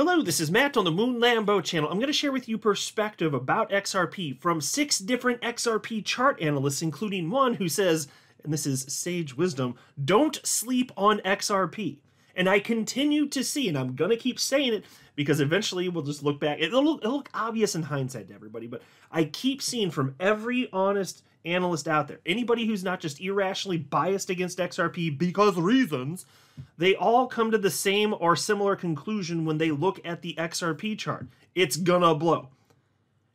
Hello, this is Matt on the Moon Lambo channel. I'm going to share with you perspective about XRP from 6 different XRP chart analysts, including one who says, and this is sage wisdom, don't sleep on XRP. And I continue to see, and I'm going to keep saying it because eventually we'll just look back. It'll look obvious in hindsight to everybody, but I keep seeing from every honest analyst out there, anybody who's not just irrationally biased against XRP because reasons, they all come to the same or similar conclusion when they look at the XRP chart. It's gonna blow.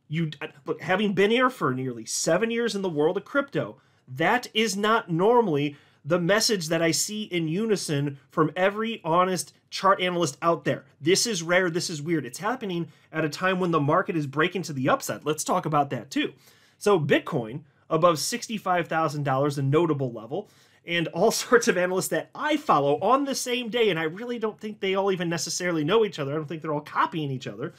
Look, having been here for nearly 7 years in the world of crypto, that is not normally the message that I see in unison from every honest chart analyst out there. This is rare, this is weird. It's happening at a time when the market is breaking to the upside. Let's talk about that too. So Bitcoin above $65,000, a notable level, and all sorts of analysts that I follow on the same day, and I really don't think they all even necessarily know each other. I don't think they're all copying each other.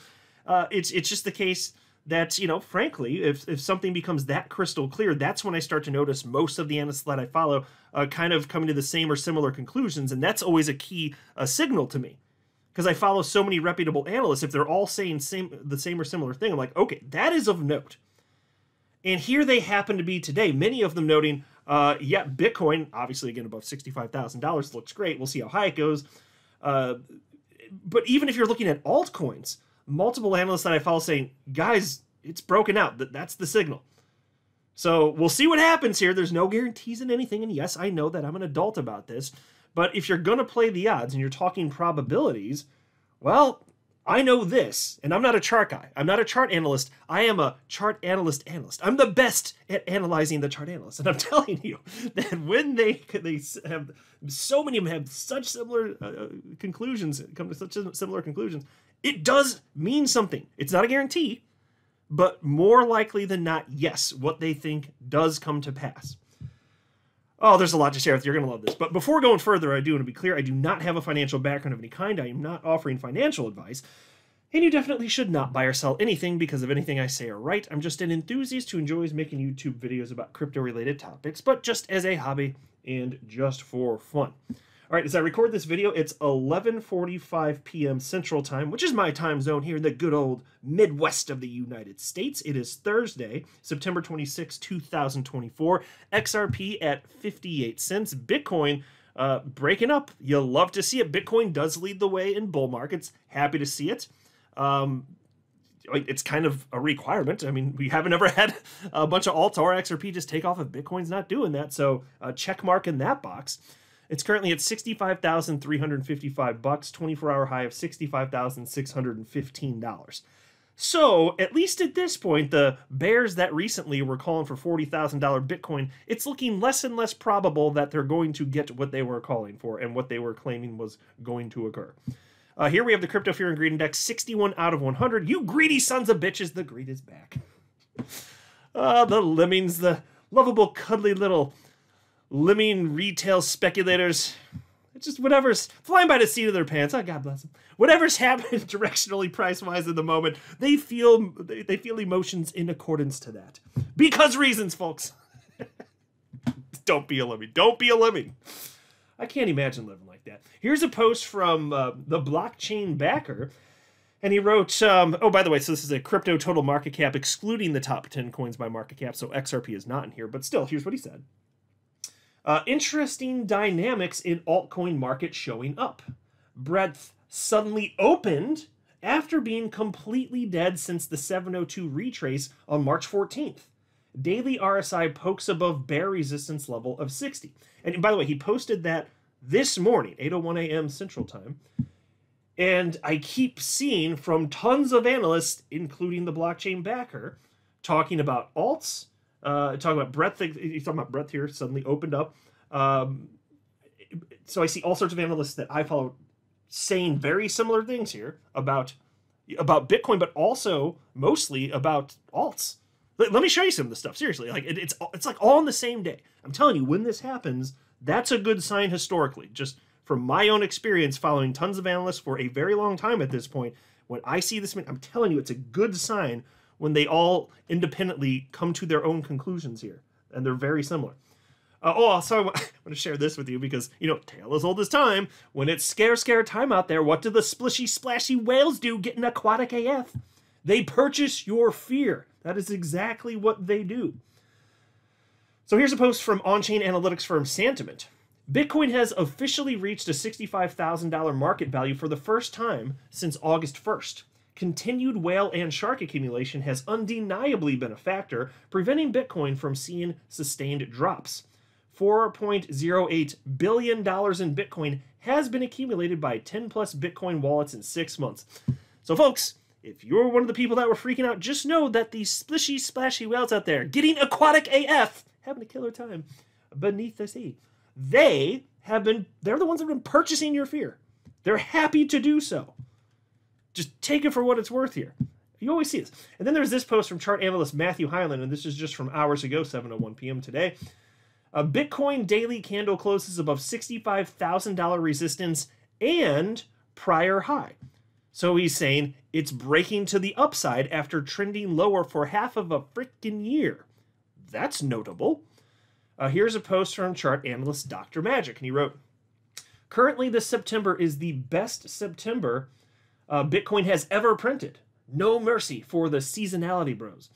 It's just the case that, you know, frankly, if something becomes that crystal clear, that's when I start to notice most of the analysts that I follow kind of coming to the same or similar conclusions, and that's always a key signal to me. Because I follow so many reputable analysts, if they're all saying the same or similar thing, I'm like, okay, that is of note. And here they happen to be today, many of them noting, yeah, Bitcoin, obviously, again, above $65,000, looks great. We'll see how high it goes. But even if you're looking at altcoins, multiple analysts that I follow saying, guys, it's broken out. That's the signal. So we'll see what happens here. There's no guarantees in anything. And yes, I know that I'm an adult about this. But if you're going to play the odds and you're talking probabilities, well, I know this, and I'm not a chart guy. I'm not a chart analyst. I am a chart analyst. I'm the best at analyzing the chart analysts. And I'm telling you that when they have, so many of them have such similar conclusions, come to such similar conclusions, it does mean something. It's not a guarantee, but more likely than not, yes, what they think does come to pass. Oh, there's a lot to share with you. You're going to love this. But before going further, I do want to be clear, I do not have a financial background of any kind. I am not offering financial advice. And you definitely should not buy or sell anything because of anything I say or write. I'm just an enthusiast who enjoys making YouTube videos about crypto-related topics, but just as a hobby and just for fun. All right, as I record this video, it's 11:45 p.m. Central Time, which is my time zone here in the good old Midwest of the United States. It is Thursday, September 26, 2024. XRP at 58 cents. Bitcoin breaking up. You'll love to see it. Bitcoin does lead the way in bull markets. Happy to see it. It's kind of a requirement. I mean, we haven't ever had a bunch of alts or XRP just take off if Bitcoin's not doing that. So check mark in that box. It's currently at $65,355, 24-hour high of $65,615. So, at least at this point, the bears that recently were calling for $40,000 Bitcoin, it's looking less and less probable that they're going to get what they were calling for and what they were claiming was going to occur. Here we have the Crypto Fear and Greed Index, 61 out of 100. You greedy sons of bitches, the greed is back. The lemmings, the lovable, cuddly little lemming retail speculators. It's just whatever's flying by the seat of their pants. Oh, God bless them. Whatever's happening directionally, price-wise in the moment, they feel emotions in accordance to that. Because reasons, folks. Don't be a lemming. Don't be a lemming. I can't imagine living like that. Here's a post from the blockchain backer. And he wrote, oh, by the way, so this is a crypto total market cap, excluding the top 10 coins by market cap. So XRP is not in here. But still, here's what he said. Interesting dynamics in altcoin market showing up. Breadth suddenly opened after being completely dead since the 702 retrace on March 14th. Daily RSI pokes above bear resistance level of 60. And by the way, he posted that this morning, 8:01 a.m. Central Time. And I keep seeing from tons of analysts, including the blockchain backer, talking about alts, talking about breadth. He's talking about breadth here, suddenly opened up. So I see all sorts of analysts that I follow saying very similar things here about Bitcoin, but also mostly about alts. Let me show you some of this stuff. Seriously, like it's like all on the same day. I'm telling you, when this happens, that's a good sign historically. Just from my own experience, following tons of analysts for a very long time at this point, when I see this, I'm telling you, it's a good sign when they all independently come to their own conclusions here, and they're very similar. Also, I want to share this with you because, you know, tale as old as time. When it's scare time out there, what do the splishy splashy whales do getting aquatic AF? They purchase your fear. That is exactly what they do. So here's a post from on-chain analytics firm Sentiment. Bitcoin has officially reached a $65,000 market value for the first time since August 1st. Continued whale and shark accumulation has undeniably been a factor, preventing Bitcoin from seeing sustained drops. $4.08 billion in Bitcoin has been accumulated by 10 plus Bitcoin wallets in 6 months. So folks, if you're one of the people that were freaking out, just know that these splishy splashy whales out there getting aquatic AF, having a killer time beneath the sea, they're the ones that have been purchasing your fear. They're happy to do so. Just take it for what it's worth here. You always see this. And then there's this post from chart analyst Matthew Hyland, and this is just from hours ago, 7:01 p.m. today. A Bitcoin daily candle closes above $65,000 resistance and prior high. So he's saying it's breaking to the upside after trending lower for half of a freaking year. That's notable. Here's a post from chart analyst Dr. Magic, and he wrote, currently this September is the best September Bitcoin has ever printed. No mercy for the seasonality bros.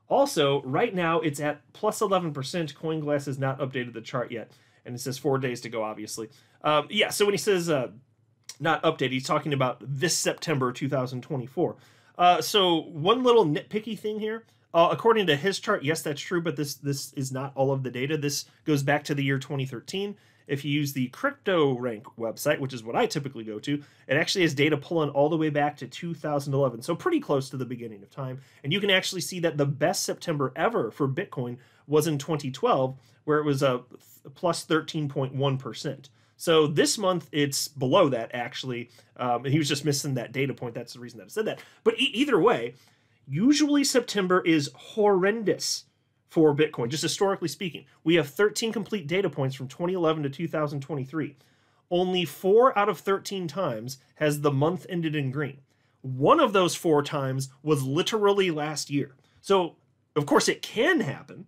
Also, right now it's at plus 11%. CoinGlass has not updated the chart yet, and it says 4 days to go, obviously. Yeah, so when he says not updated, he's talking about this September 2024. So one little nitpicky thing here. According to his chart, yes, that's true, but this is not all of the data. This goes back to the year 2013. If you use the CryptoRank website, which is what I typically go to, it actually has data pulling all the way back to 2011, so pretty close to the beginning of time. And you can actually see that the best September ever for Bitcoin was in 2012, where it was a plus 13.1%. So this month, it's below that, actually. And he was just missing that data point. That's the reason that I said that. But either way, usually September is horrendous for Bitcoin, just historically speaking. We have 13 complete data points from 2011 to 2023. Only 4 out of 13 times has the month ended in green. One of those 4 times was literally last year. So, of course, it can happen.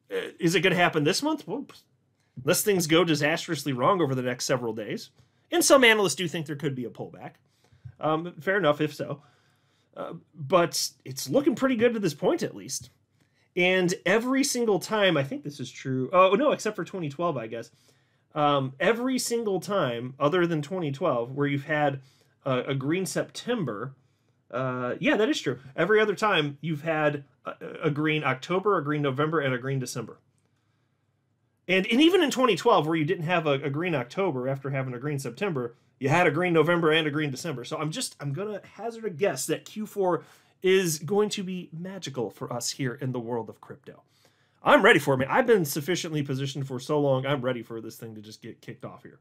Is it going to happen this month? Well, unless things go disastrously wrong over the next several days. And some analysts do think there could be a pullback. Fair enough, if so. But it's looking pretty good to this point, at least. And every single time, I think this is true. Oh, no, except for 2012, I guess. Every single time, other than 2012, where you've had a green September, yeah, that is true. Every other time, you've had a green October, a green November, and a green December. And even in 2012, where you didn't have a green October after having a green September, you had a green November and a green December. So I'm going to hazard a guess that Q4 is going to be magical for us here in the world of crypto. I'm ready for it, man. I've been sufficiently positioned for so long. I'm ready for this thing to just get kicked off here.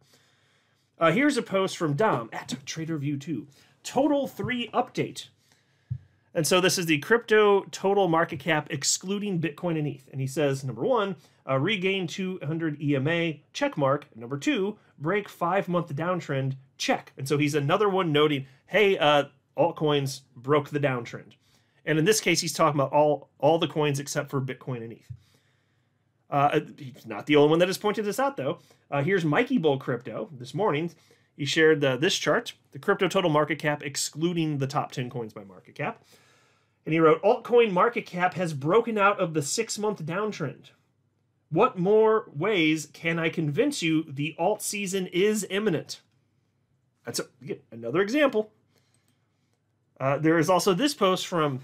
Here's a post from Dom at TraderView2. Total 3 update. And so this is the crypto total market cap excluding Bitcoin and ETH. And he says, number 1, regain 200 EMA, check mark. Number 2, break 5-month downtrend, check. And so he's another one noting, hey, altcoins broke the downtrend. And in this case, he's talking about all the coins except for Bitcoin and ETH. He's not the only one that has pointed this out, though. Here's Mikey Bull Crypto this morning. He shared this chart, the crypto total market cap excluding the top 10 coins by market cap. And he wrote, altcoin market cap has broken out of the 6-month downtrend. What more ways can I convince you the alt season is imminent? That's another example. There is also this post from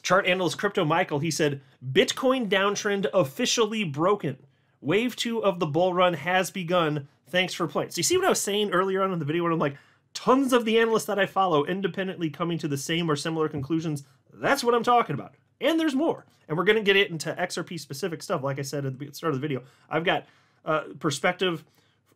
chart analyst Crypto Michael. He said, Bitcoin downtrend officially broken. Wave 2 of the bull run has begun. Thanks for playing. So you see what I was saying earlier on in the video when I'm like, tons of the analysts that I follow independently coming to the same or similar conclusions. That's what I'm talking about. And there's more. And we're going to get it into XRP specific stuff. Like I said at the start of the video, I've got perspective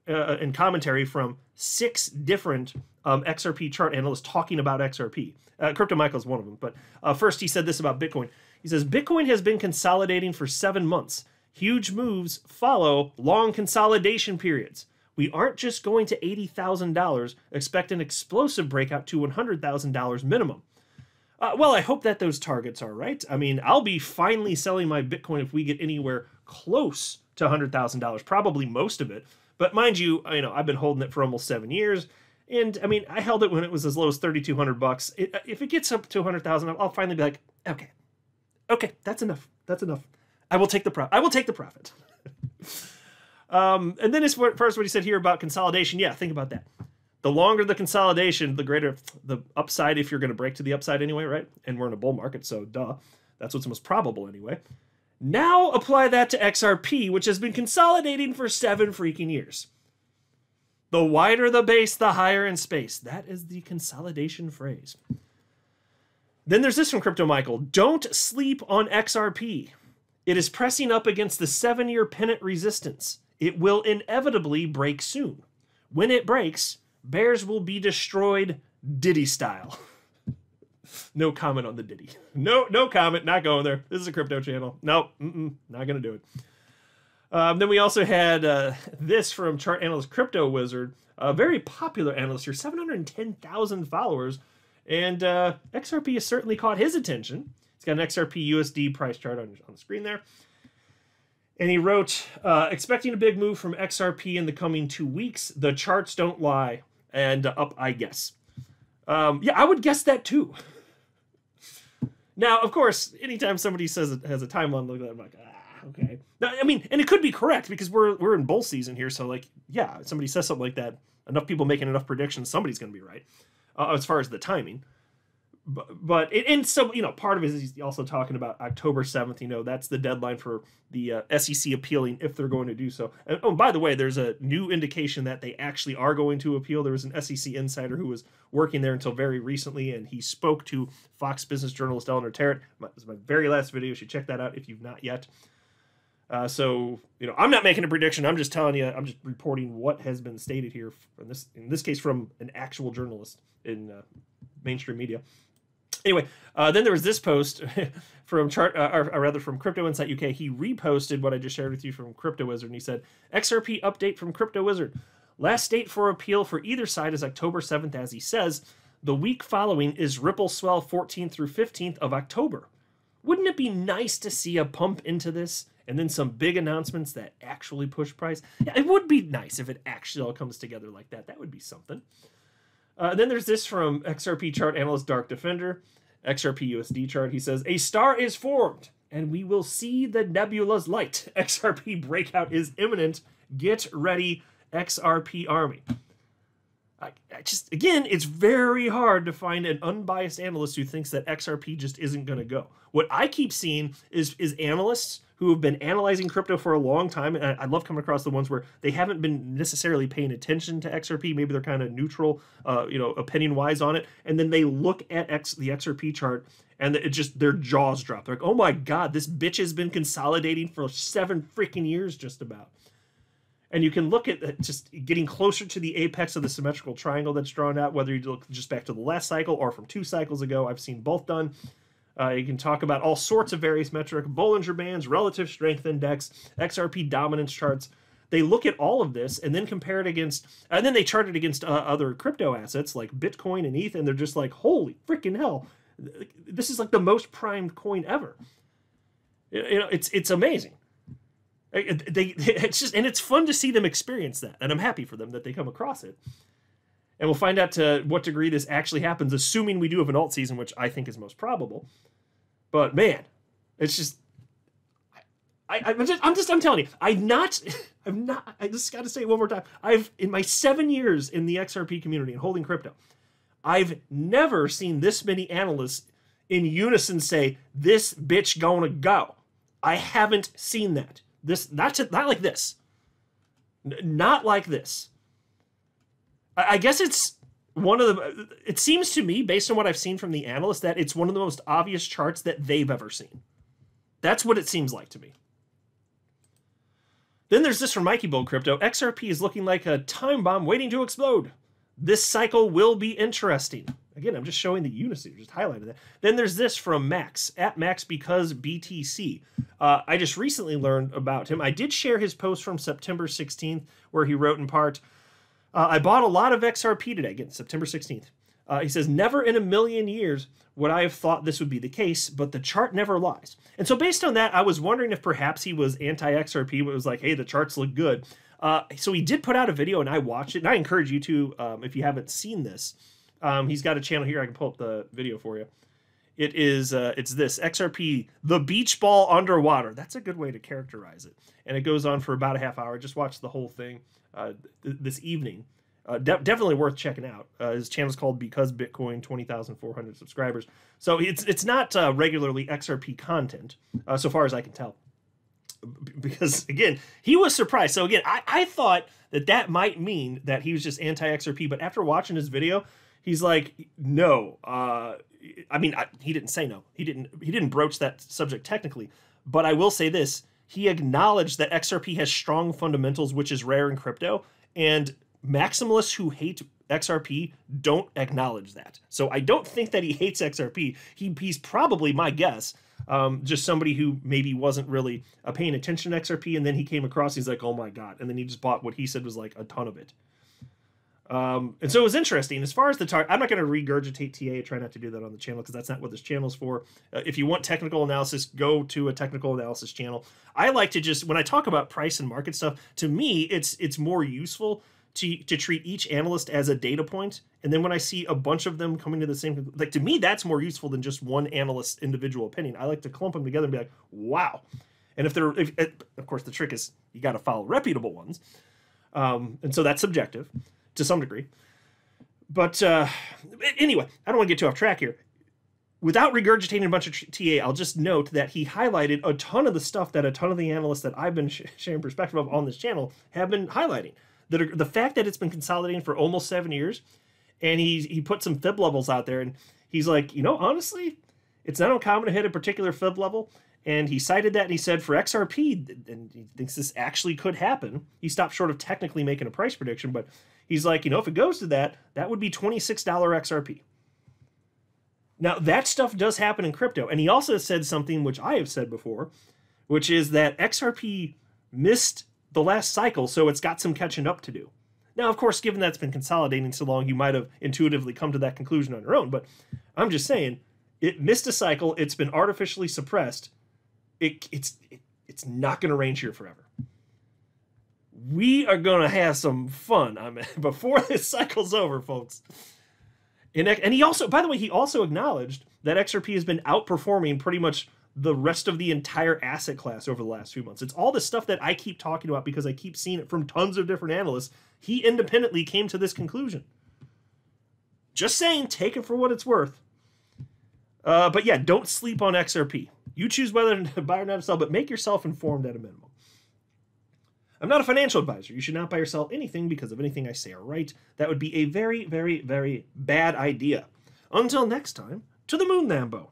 and commentary from 6 different XRP chart analysts talking about XRP. Crypto Michael is one of them. But first he said this about Bitcoin. He says, Bitcoin has been consolidating for 7 months. Huge moves follow long consolidation periods. We aren't just going to $80,000. Expect an explosive breakout to $100,000 minimum. Well, I hope that those targets are right. I mean, I'll be finally selling my Bitcoin if we get anywhere close to $100,000, probably most of it. But mind you, I've been holding it for almost 7 years. And I mean, I held it when it was as low as $3,200. If it gets up to 100,000, I'll finally be like, okay, that's enough. That's enough. I will take the profit. I will take the profit. And then as far as what he said here about consolidation, yeah, think about that. The longer the consolidation, the greater the upside if you're going to break to the upside anyway, right? And we're in a bull market, so duh. That's what's most probable anyway. Now apply that to XRP, which has been consolidating for 7 freaking years. The wider the base, the higher in space. That is the consolidation phrase. Then there's this from Crypto Michael. Don't sleep on XRP. It is pressing up against the 7-year pennant resistance. It will inevitably break soon. When it breaks, bears will be destroyed Diddy style. No comment on the Diddy. No comment. Not going there. This is a crypto channel. Nope. Not going to do it. Then we also had this from chart analyst Crypto Wizard, a very popular analyst here, 710,000 followers, and XRP has certainly caught his attention. He's got an XRP USD price chart on the screen there. And he wrote, expecting a big move from XRP in the coming 2 weeks. The charts don't lie. And up, I guess. Yeah, I would guess that too. Now, of course, anytime somebody says it has a timeline, look at that, I'm like, okay. Now, I mean, and it could be correct because we're in bull season here. So, like, yeah, somebody says something like that, enough people making enough predictions, somebody's going to be right as far as the timing. But so, part of it is he's also talking about October 7th. That's the deadline for the SEC appealing if they're going to do so. And, oh, by the way, there's a new indication that they actually are going to appeal. There was an SEC insider who was working there until very recently, and he spoke to Fox Business journalist Eleanor Terrett. It was my very last video. You should check that out if you've not yet. So, I'm not making a prediction. I'm just telling you, I'm just reporting what has been stated here, in this case from an actual journalist in mainstream media. Anyway, then there was this post from from Crypto Insight UK. He reposted what I just shared with you from Crypto Wizard, and he said, XRP update from Crypto Wizard. Last date for appeal for either side is October 7th, as he says. The week following is Ripple Swell 14th through 15th of October. Wouldn't it be nice to see a pump into this and then some big announcements that actually push price? Yeah, it would be nice if it actually all comes together like that. That would be something. Then there's this from XRP chart analyst Dark Defender, XRP USD chart. He says, a star is formed, and we will see the nebula's light. XRP breakout is imminent. Get ready, XRP army. Again, it's very hard to find an unbiased analyst who thinks that XRP just isn't going to go. What I keep seeing is analysts who have been analyzing crypto for a long time, and I love coming across the ones where they haven't been necessarily paying attention to XRP. Maybe they're kind of neutral, opinion-wise on it, and then they look at the XRP chart, and their jaws drop. They're like, oh my God, this bitch has been consolidating for 7 freaking years just about. And you can look at just getting closer to the apex of the symmetrical triangle that's drawn out, whether you look just back to the last cycle or from 2 cycles ago. I've seen both done. You can talk about all sorts of various metrics, Bollinger Bands, relative strength index, XRP dominance charts. They look at all of this and then compare it against, and then they chart it against other crypto assets like Bitcoin and ETH, and they're just like, holy freaking hell, this is like the most primed coin ever. It's amazing. It's just, and it's fun to see them experience that, and I'm happy for them that they come across it. And we'll find out to what degree this actually happens, assuming we do have an alt season, which I think is most probable. But man, it's just, I'm telling you, I just got to say it one more time. In my 7 years in the XRP community and holding crypto, I've never seen this many analysts in unison say, this bitch gonna go. I haven't seen that. Not like this. Not like this. I guess it's one of the, it seems to me, based on what I've seen from the analysts, that it's one of the most obvious charts that they've ever seen. That's what it seems like to me. Then there's this from Mikey Bold Crypto. XRP is looking like a time bomb waiting to explode. This cycle will be interesting. Again, I'm just showing the unity, just highlighted that. Then there's this from Max, at Max Because BTC. I just recently learned about him. I did share his post from September 16th, where he wrote in part, I bought a lot of XRP today, again, September 16th. He says, never in a million years would I have thought this would be the case, but the chart never lies. And so based on that, I was wondering if perhaps he was anti-XRP, but it was like, hey, the charts look good. So he did put out a video, and I watched it, and I encourage you to, if you haven't seen this. He's got a channel here. I can pull up the video for you. It is, it's this, XRP, the beach ball underwater. That's a good way to characterize it. And it goes on for about a half hour. Just watch the whole thing this evening. Definitely worth checking out. His channel is called Because Bitcoin, 20,400 subscribers. So it's not regularly XRP content, so far as I can tell. Because, again, he was surprised. So, again, I thought that might mean that he was just anti-XRP. But after watching his video, he's like, no. I mean, he didn't say no. He didn't broach that subject technically. But I will say this. He acknowledged that XRP has strong fundamentals, which is rare in crypto. And maximalists who hate XRP don't acknowledge that. So I don't think that he hates XRP. He's probably, my guess, just somebody who maybe wasn't really paying attention to XRP, and then he came across, he's like, oh my God. And then he just bought what he said was like a ton of it. And so it was interesting. As far as the chart, I'm not going to regurgitate TA. I try not to do that on the channel because that's not what this channel is for. If you want technical analysis, go to a technical analysis channel. I like to just, when I talk about price and market stuff, to me, it's more useful to treat each analyst as a data point. And then when I see a bunch of them coming to the same, like, to me, that's more useful than just one analyst's individual opinion. I like to clump them together and be like, wow. And of course, the trick is you got to follow reputable ones. And so that's subjective to some degree. But anyway, I don't want to get too off track here. Without regurgitating a bunch of TA, I'll just note that he highlighted a ton of the stuff that a ton of the analysts that I've been sharing perspective of on this channel have been highlighting. The fact that it's been consolidating for almost 7 years, and he put some fib levels out there, and he's like, honestly, it's not uncommon to hit a particular fib level. And he cited that, and he said for XRP, and he thinks this actually could happen. He stopped short of technically making a price prediction, but he's like, if it goes to that, that would be $26 XRP. Now, that stuff does happen in crypto. And he also said something which I have said before, which is that XRP missed the last cycle, so it's got some catching up to do. Now, of course, given that it's been consolidating so long, you might have intuitively come to that conclusion on your own, but I'm just saying, it missed a cycle, it's been artificially suppressed, it's not going to range here forever. We are going to have some fun before this cycle's over, folks. And he also, by the way, he also acknowledged that XRP has been outperforming pretty much the rest of the entire asset class over the last few months. It's all the stuff that I keep talking about because I keep seeing it from tons of different analysts. He independently came to this conclusion. Just saying, take it for what it's worth. But yeah, don't sleep on XRP. You choose whether to buy or not to sell, but make yourself informed at a minimum. I'm not a financial advisor. You should not buy or sell anything because of anything I say or write. That would be a very, very, very bad idea. Until next time, to the moon, Lambo.